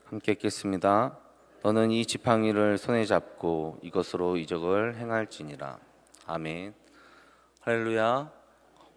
함께 읽겠습니다. 너는 이 지팡이를 손에 잡고 이것으로 이적을 행할지니라. 아멘. 할렐루야.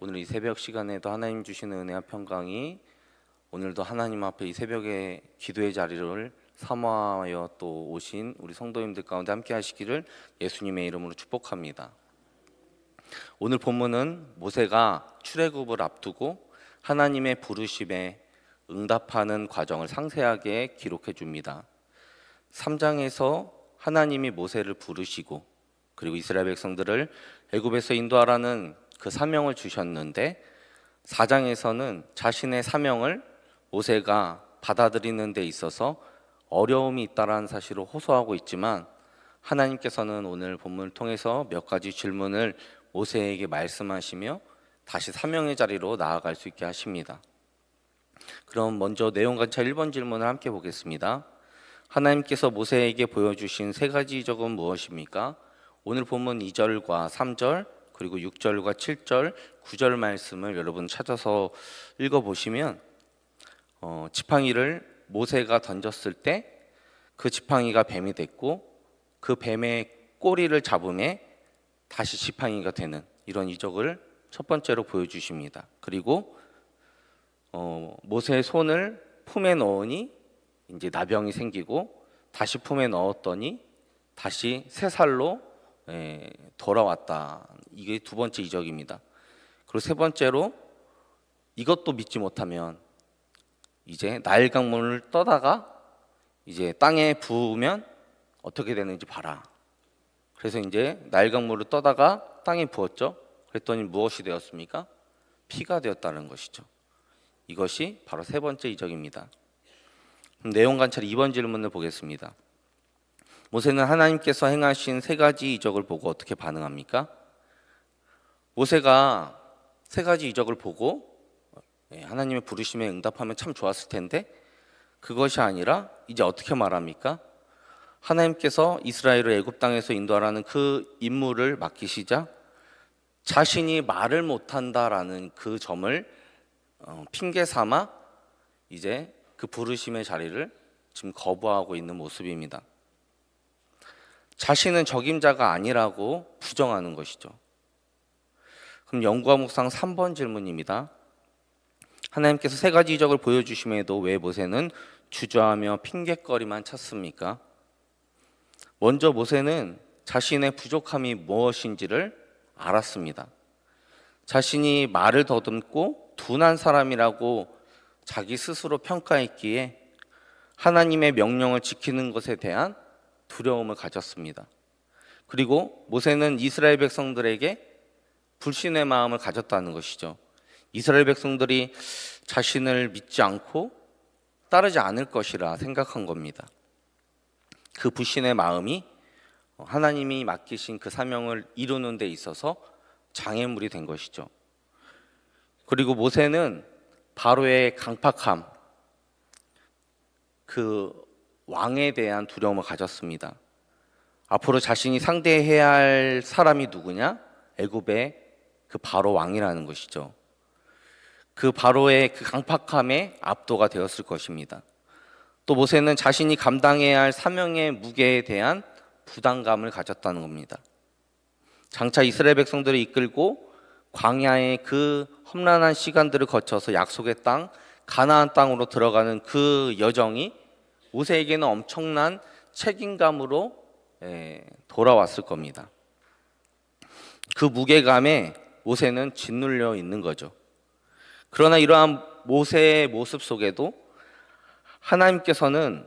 오늘 이 새벽 시간에도 하나님 주시는 은혜와 평강이 오늘도 하나님 앞에 이 새벽에 기도의 자리를 사모하여 또 오신 우리 성도님들 가운데 함께 하시기를 예수님의 이름으로 축복합니다. 오늘 본문은 모세가 출애굽을 앞두고 하나님의 부르심에 응답하는 과정을 상세하게 기록해 줍니다. 3장에서 하나님이 모세를 부르시고 그리고 이스라엘 백성들을 애굽에서 인도하라는 그 사명을 주셨는데 4장에서는 자신의 사명을 모세가 받아들이는 데 있어서 어려움이 있다라는 사실을 호소하고 있지만 하나님께서는 오늘 본문을 통해서 몇 가지 질문을 모세에게 말씀하시며 다시 사명의 자리로 나아갈 수 있게 하십니다. 그럼 먼저 내용 관찰 1번 질문을 함께 보겠습니다. 하나님께서 모세에게 보여주신 세 가지 이적은 무엇입니까? 오늘 본문 2절과 3절 그리고 6절과 7절, 9절 말씀을 여러분 찾아서 읽어보시면 지팡이를 모세가 던졌을 때 그 지팡이가 뱀이 됐고 그 뱀의 꼬리를 잡음에 다시 지팡이가 되는 이런 이적을 첫 번째로 보여주십니다. 그리고 모세의 손을 품에 넣으니 이제 나병이 생기고 다시 품에 넣었더니 다시 새 살로 돌아왔다. 이게 두 번째 이적입니다. 그리고 세 번째로 이것도 믿지 못하면 이제 나일 강물을 떠다가 이제 땅에 부으면 어떻게 되는지 봐라. 그래서 이제 나일 강물을 떠다가 땅에 부었죠. 그랬더니 무엇이 되었습니까? 피가 되었다는 것이죠. 이것이 바로 세 번째 이적입니다. 내용 관찰 2번 질문을 보겠습니다. 모세는 하나님께서 행하신 세 가지 이적을 보고 어떻게 반응합니까? 모세가 세 가지 이적을 보고 하나님의 부르심에 응답하면 참 좋았을 텐데 그것이 아니라 이제 어떻게 말합니까? 하나님께서 이스라엘을 애굽 땅에서 인도하라는 그 임무를 맡기시자 자신이 말을 못한다라는 그 점을 핑계 삼아 이제 그 부르심의 자리를 지금 거부하고 있는 모습입니다. 자신은 적임자가 아니라고 부정하는 것이죠. 그럼 연구와 묵상 3번 질문입니다. 하나님께서 세 가지 이적을 보여주심에도 왜 모세는 주저하며 핑계거리만 찾습니까? 먼저 모세는 자신의 부족함이 무엇인지를 알았습니다. 자신이 말을 더듬고 둔한 사람이라고 자기 스스로 평가했기에 하나님의 명령을 지키는 것에 대한 두려움을 가졌습니다. 그리고 모세는 이스라엘 백성들에게 불신의 마음을 가졌다는 것이죠. 이스라엘 백성들이 자신을 믿지 않고 따르지 않을 것이라 생각한 겁니다. 그 불신의 마음이 하나님이 맡기신 그 사명을 이루는 데 있어서 장애물이 된 것이죠. 그리고 모세는 바로의 강팍함, 그 왕에 대한 두려움을 가졌습니다. 앞으로 자신이 상대해야 할 사람이 누구냐? 애굽의 그 바로 왕이라는 것이죠. 그 바로의 그 강팍함에 압도가 되었을 것입니다. 또 모세는 자신이 감당해야 할 사명의 무게에 대한 부담감을 가졌다는 겁니다. 장차 이스라엘 백성들을 이끌고 광야의 그 험난한 시간들을 거쳐서 약속의 땅, 가나안 땅으로 들어가는 그 여정이 모세에게는 엄청난 책임감으로 돌아왔을 겁니다. 그 무게감에 모세는 짓눌려 있는 거죠. 그러나 이러한 모세의 모습 속에도 하나님께서는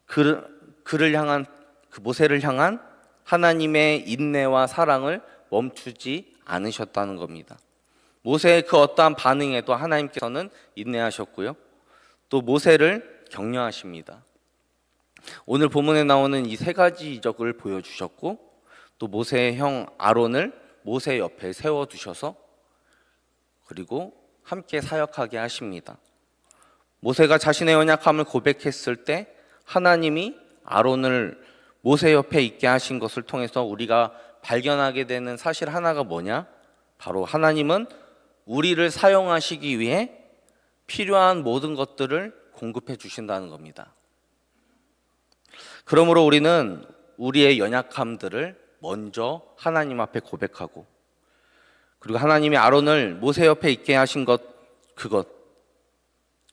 그를 향한 그 모세를 향한 하나님의 인내와 사랑을 멈추지 않으셨다는 겁니다. 모세의 그 어떠한 반응에도 하나님께서는 인내하셨고요. 또 모세를 격려하십니다. 오늘 본문에 나오는 이 세 가지 이적을 보여주셨고 또 모세의 형 아론을 모세 옆에 세워두셔서 그리고 함께 사역하게 하십니다. 모세가 자신의 연약함을 고백했을 때 하나님이 아론을 모세 옆에 있게 하신 것을 통해서 우리가 발견하게 되는 사실 하나가 뭐냐? 바로 하나님은 우리를 사용하시기 위해 필요한 모든 것들을 공급해 주신다는 겁니다. 그러므로 우리는 우리의 연약함들을 먼저 하나님 앞에 고백하고, 그리고 하나님이 아론을 모세 옆에 있게 하신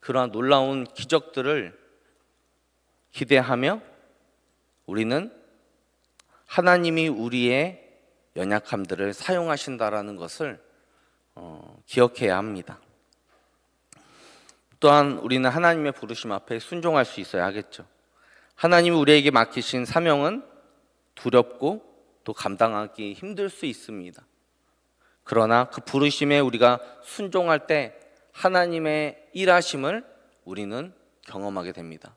그러한 놀라운 기적들을 기대하며 우리는 하나님이 우리의 연약함들을 사용하신다라는 것을 기억해야 합니다. 또한 우리는 하나님의 부르심 앞에 순종할 수 있어야 하겠죠. 하나님이 우리에게 맡기신 사명은 두렵고 또 감당하기 힘들 수 있습니다. 그러나 그 부르심에 우리가 순종할 때 하나님의 일하심을 우리는 경험하게 됩니다.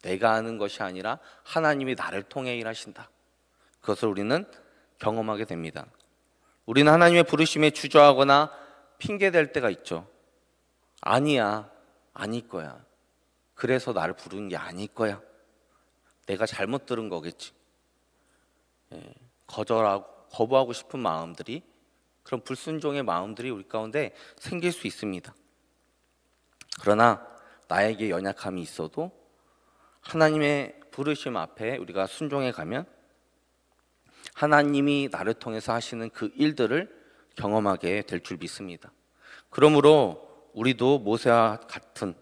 내가 하는 것이 아니라 하나님이 나를 통해 일하신다. 그것을 우리는 경험하게 됩니다. 우리는 하나님의 부르심에 주저하거나 핑계댈 때가 있죠. 아니야, 아닐 거야. 그래서 나를 부르는 게 아닐 거야. 내가 잘못 들은 거겠지. 거부하고 싶은 마음들이, 그런 불순종의 마음들이 우리 가운데 생길 수 있습니다. 그러나 나에게 연약함이 있어도 하나님의 부르심 앞에 우리가 순종해 가면 하나님이 나를 통해서 하시는 그 일들을 경험하게 될 줄 믿습니다. 그러므로 우리도 모세와 같은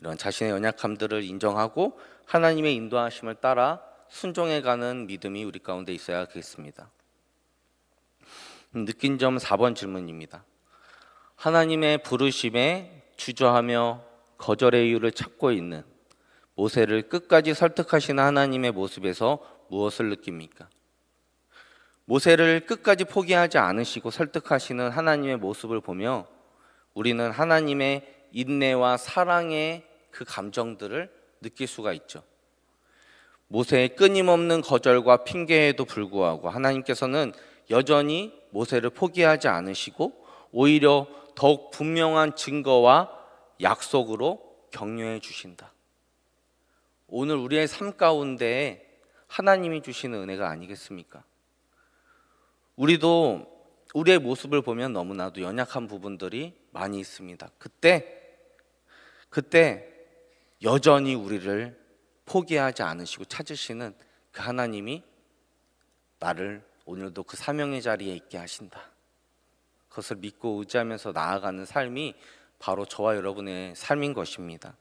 이런 자신의 연약함들을 인정하고 하나님의 인도하심을 따라 순종해가는 믿음이 우리 가운데 있어야 하겠습니다. 느낀 점 4번 질문입니다. 하나님의 부르심에 주저하며 거절의 이유를 찾고 있는 모세를 끝까지 설득하시는 하나님의 모습에서 무엇을 느낍니까? 모세를 끝까지 포기하지 않으시고 설득하시는 하나님의 모습을 보며 우리는 하나님의 인내와 사랑의 그 감정들을 느낄 수가 있죠. 모세의 끊임없는 거절과 핑계에도 불구하고 하나님께서는 여전히 모세를 포기하지 않으시고 오히려 더욱 분명한 증거와 약속으로 격려해 주신다. 오늘 우리의 삶 가운데 하나님이 주시는 은혜가 아니겠습니까? 우리도 우리의 모습을 보면 너무나도 연약한 부분들이 많이 있습니다. 그때 여전히 우리를 포기하지 않으시고 찾으시는 그 하나님이 나를 오늘도 그 사명의 자리에 있게 하신다. 그것을 믿고 의지하면서 나아가는 삶이 바로 저와 여러분의 삶인 것입니다.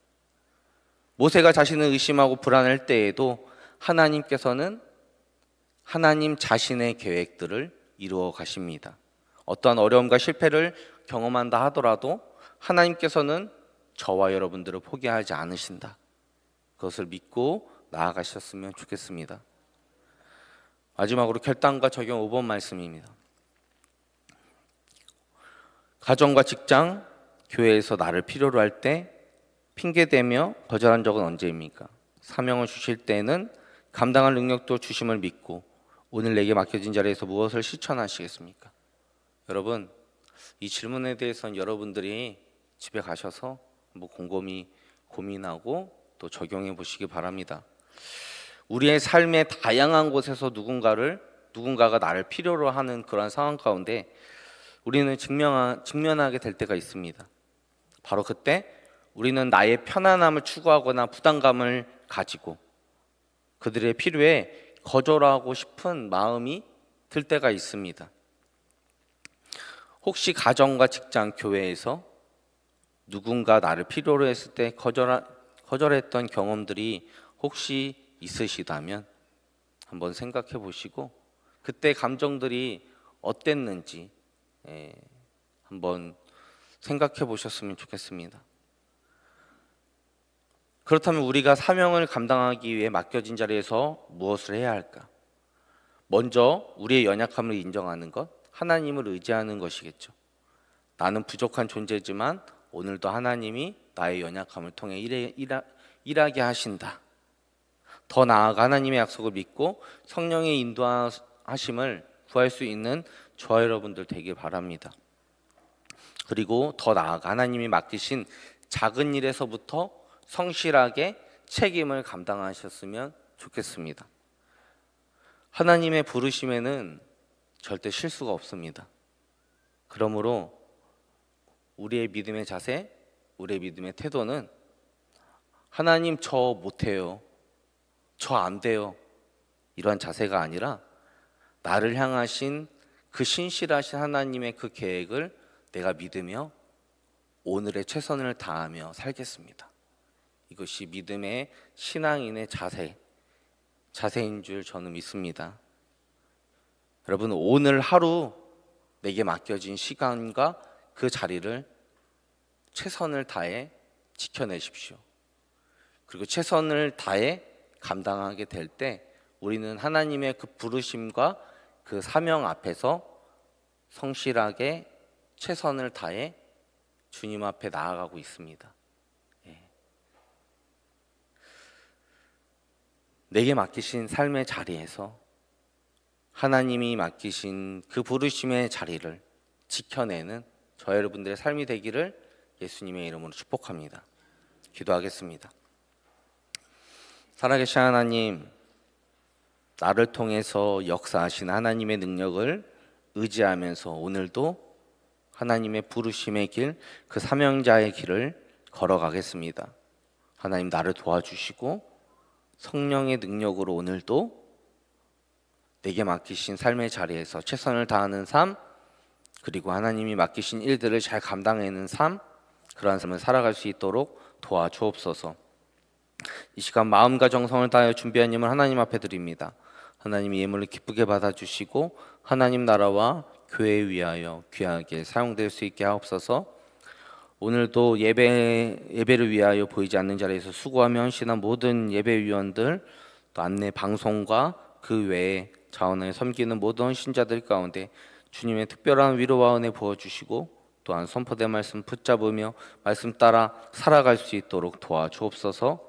모세가 자신을 의심하고 불안할 때에도 하나님께서는 하나님 자신의 계획들을 이루어 가십니다. 어떠한 어려움과 실패를 경험한다 하더라도 하나님께서는 저와 여러분들을 포기하지 않으신다. 그것을 믿고 나아가셨으면 좋겠습니다. 마지막으로 결단과 적용 5번 말씀입니다. 가정과 직장, 교회에서 나를 필요로 할 때 핑계대며 거절한 적은 언제입니까? 사명을 주실 때는 감당할 능력도 주심을 믿고 오늘 내게 맡겨진 자리에서 무엇을 실천하시겠습니까? 여러분, 이 질문에 대해서는 여러분들이 집에 가셔서 곰곰이 고민하고 또 적용해 보시기 바랍니다. 우리의 삶의 다양한 곳에서 누군가가 나를 필요로 하는 그런 상황 가운데 우리는 직면하게 될 때가 있습니다. 바로 그때 우리는 나의 편안함을 추구하거나 부담감을 가지고 그들의 필요에 거절하고 싶은 마음이 들 때가 있습니다. 혹시 가정과 직장, 교회에서 누군가 나를 필요로 했을 때 거절했던 경험들이 혹시 있으시다면 한번 생각해 보시고 그때 감정들이 어땠는지 한번 생각해 보셨으면 좋겠습니다. 그렇다면 우리가 사명을 감당하기 위해 맡겨진 자리에서 무엇을 해야 할까? 먼저 우리의 연약함을 인정하는 것, 하나님을 의지하는 것이겠죠. 나는 부족한 존재지만 오늘도 하나님이 나의 연약함을 통해 일하게 하신다. 더 나아가 하나님의 약속을 믿고 성령의 인도하심을 구할 수 있는 저와 여러분들 되길 바랍니다. 그리고 더 나아가 하나님이 맡기신 작은 일에서부터 성실하게 책임을 감당하셨으면 좋겠습니다. 하나님의 부르심에는 절대 실수가 없습니다. 그러므로 우리의 믿음의 자세, 우리의 믿음의 태도는 하나님 저 못해요. 저 안 돼요. 이러한 자세가 아니라 나를 향하신 그 신실하신 하나님의 그 계획을 내가 믿으며 오늘의 최선을 다하며 살겠습니다. 이것이 믿음의 신앙인의 자세인 줄 저는 믿습니다. 여러분, 오늘 하루 내게 맡겨진 시간과 그 자리를 최선을 다해 지켜내십시오. 그리고 최선을 다해 감당하게 될 때 우리는 하나님의 그 부르심과 그 사명 앞에서 성실하게 최선을 다해 주님 앞에 나아가고 있습니다. 내게 맡기신 삶의 자리에서 하나님이 맡기신 그 부르심의 자리를 지켜내는 저 여러분들의 삶이 되기를 예수님의 이름으로 축복합니다. 기도하겠습니다. 살아계신 하나님, 나를 통해서 역사하신 하나님의 능력을 의지하면서 오늘도 하나님의 부르심의 길, 그 사명자의 길을 걸어가겠습니다. 하나님, 나를 도와주시고 성령의 능력으로 오늘도 내게 맡기신 삶의 자리에서 최선을 다하는 삶, 그리고 하나님이 맡기신 일들을 잘 감당하는 삶, 그러한 삶을 살아갈 수 있도록 도와주옵소서. 이 시간 마음과 정성을 다하여 준비한 예물 하나님 앞에 드립니다. 하나님이 예물을 기쁘게 받아주시고 하나님 나라와 교회에 위하여 귀하게 사용될 수 있게 하옵소서. 오늘도 예배를 위하여 보이지 않는 자리에서 수고하며 헌신한 모든 예배위원들, 또 안내 방송과 그 외에 자원을 섬기는 모든 신자들 가운데 주님의 특별한 위로와 은혜 부어주시고 또한 선포된 말씀 붙잡으며 말씀 따라 살아갈 수 있도록 도와주옵소서.